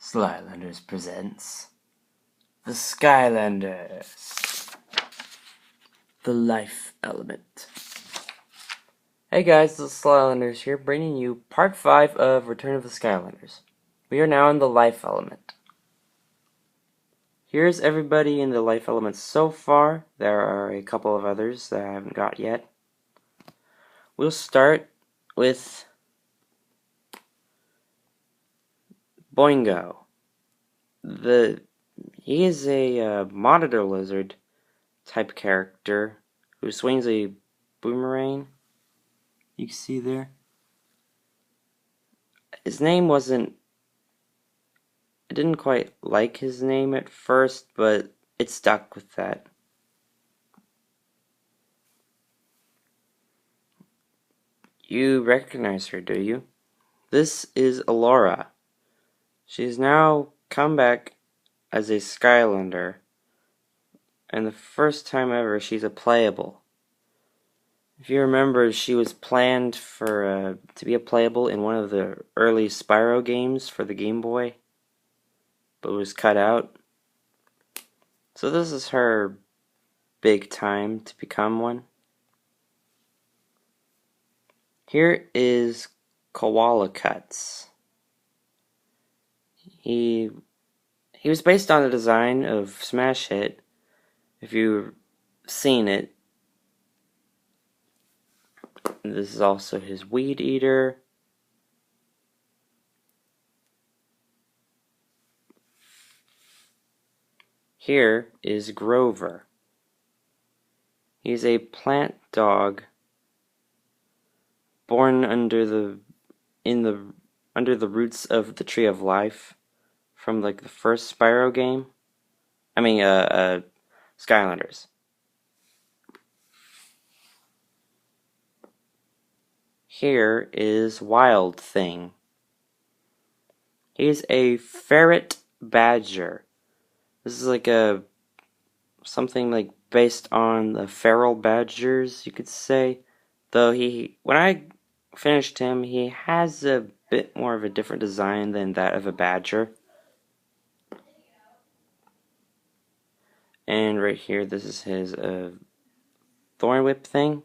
Skylanders presents the Skylanders, the life element. Hey guys, this is Skylanders here, bringing you part 5 of Return of the Skylanders. We are now in the life element. Here's everybody in the life element so far. There are a couple of others that I haven't got yet. We'll start with Boingo. He is a monitor lizard type character who swings a boomerang. You can see there. His name wasn't... I didn't quite like his name at first, but it stuck with that. You recognize her, do you? This is Elora. She's now come back as a Skylander, and the first time ever she's a playable. If you remember, she was planned for to be a playable in one of the early Spyro games for the Game Boy, but was cut out. So this is her big time to become one. Here is Koala Cuts. He was based on the design of Smash Hit, if you've seen it. This is also his weed eater. Here is Grover. He's a plant dog born under the roots of the Tree of Life from like the first Spyro game. Skylanders. Here is Wild Thing. He's a ferret badger. This is like something like based on the feral badgers, you could say. Though when I finished him, he has a bit more of a different design than that of a badger. And right here, this is his thorn whip thing.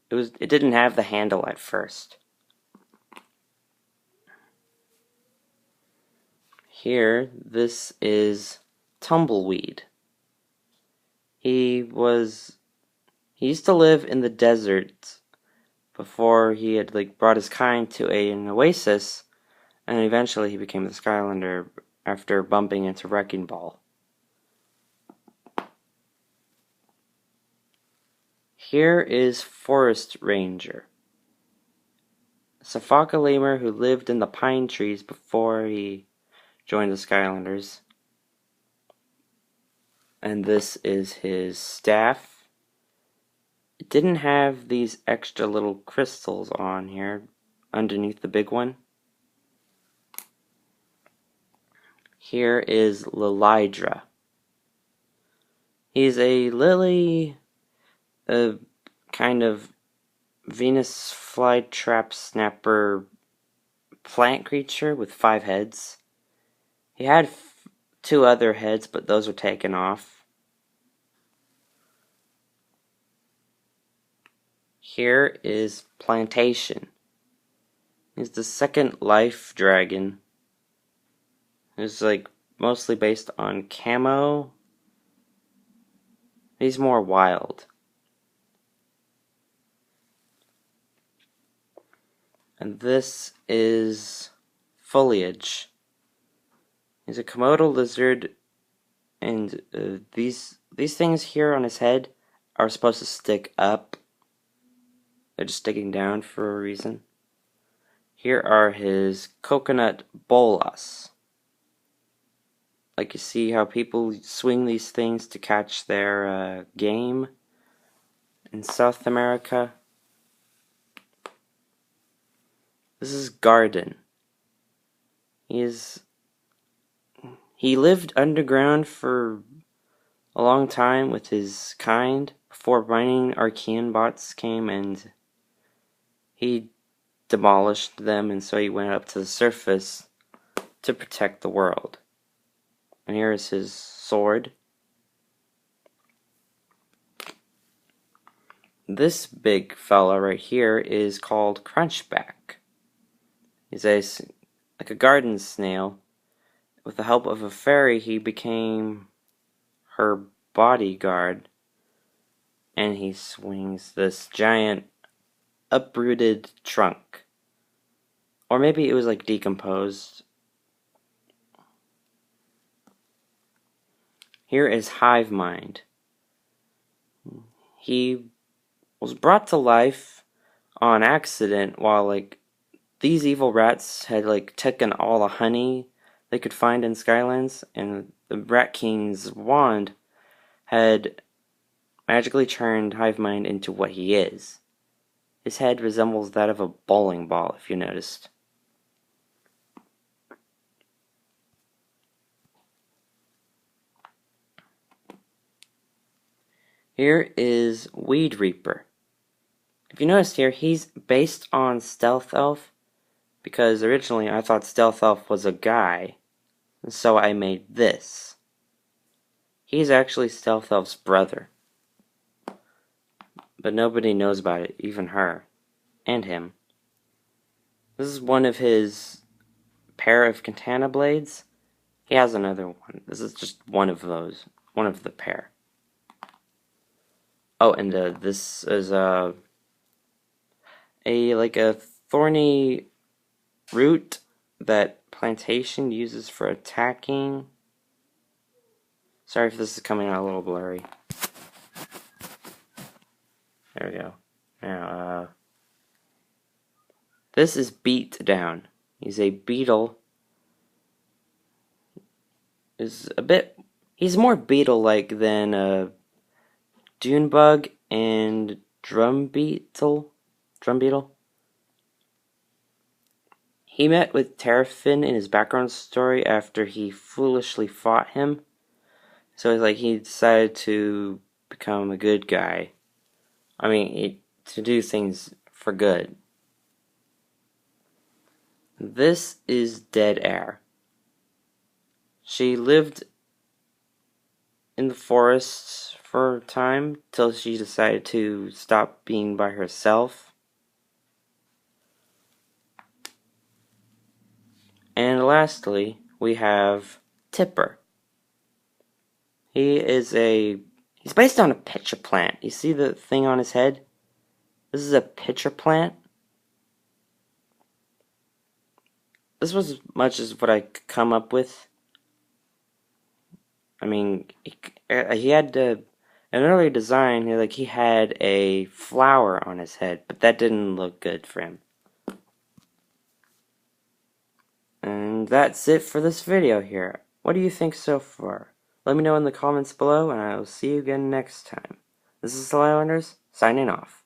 It didn't have the handle at first. Here, this is Tumble Weed. He used to live in the desert before he had brought his kind to an oasis, and eventually he became the Skylander after bumping into Wrecking Ball. Here is Forest Ranger. Safaka lemur who lived in the pine trees before he joined the Skylanders. And this is his staff. It didn't have these extra little crystals on here underneath the big one. Here is Lilydra. He's a lily, kind of Venus flytrap snapper plant creature with 5 heads. He had 2 other heads, but those were taken off. Here is Plantation. He's the second life dragon. It's mostly based on camo. He's more wild. And this is Foliage. He's a Komodo lizard, and these things here on his head are supposed to stick up. They're just sticking down for a reason. Here are his coconut bolas. You see how people swing these things to catch their game in South America. This is Guarden. He lived underground for a long time with his kind before mining Archean bots came, and he demolished them, and so he went up to the surface to protect the world. And here is his sword. This big fella right here is called Crunchback. He's like a garden snail. With the help of a fairy, he became her bodyguard, and he swings this giant uprooted trunk. Or maybe it was like decomposed. Here is Hive Mind. He was brought to life on accident while these evil rats had taken all the honey they could find in Skylands, and the Rat King's wand had magically turned Hive Mind into what he is. His head resembles that of a bowling ball, if you noticed. Here is Weed Reaper. If you noticed here, he's based on Stealth Elf, because originally I thought Stealth Elf was a guy, and so I made this. He's actually Stealth Elf's brother, but nobody knows about it, even her, and him. This is one of his pair of katana blades. He has another one. This is just one of those, one of the pair. Oh, and this is a thorny root that Plantation uses for attacking. Sorry if this is coming out a little blurry. There we go. Now, this is Beat Down. He's a beetle. He's more beetle-like than Dune Bug and Drum Beetle. He met with Terrafin in his background story after he foolishly fought him. So he decided to become a good guy. I mean, to do things for good. This is Dead Air. She lived in the forests for a time till she decided to stop being by herself. And lastly, we have Tipper. He's based on a pitcher plant. You see the thing on his head? This is a pitcher plant. This was as much as what I could come up with. I mean, he had an earlier design. He had a flower on his head, but that didn't look good for him. And that's it for this video here. What do you think so far? Let me know in the comments below, and I will see you again next time. This is Skylanders, signing off.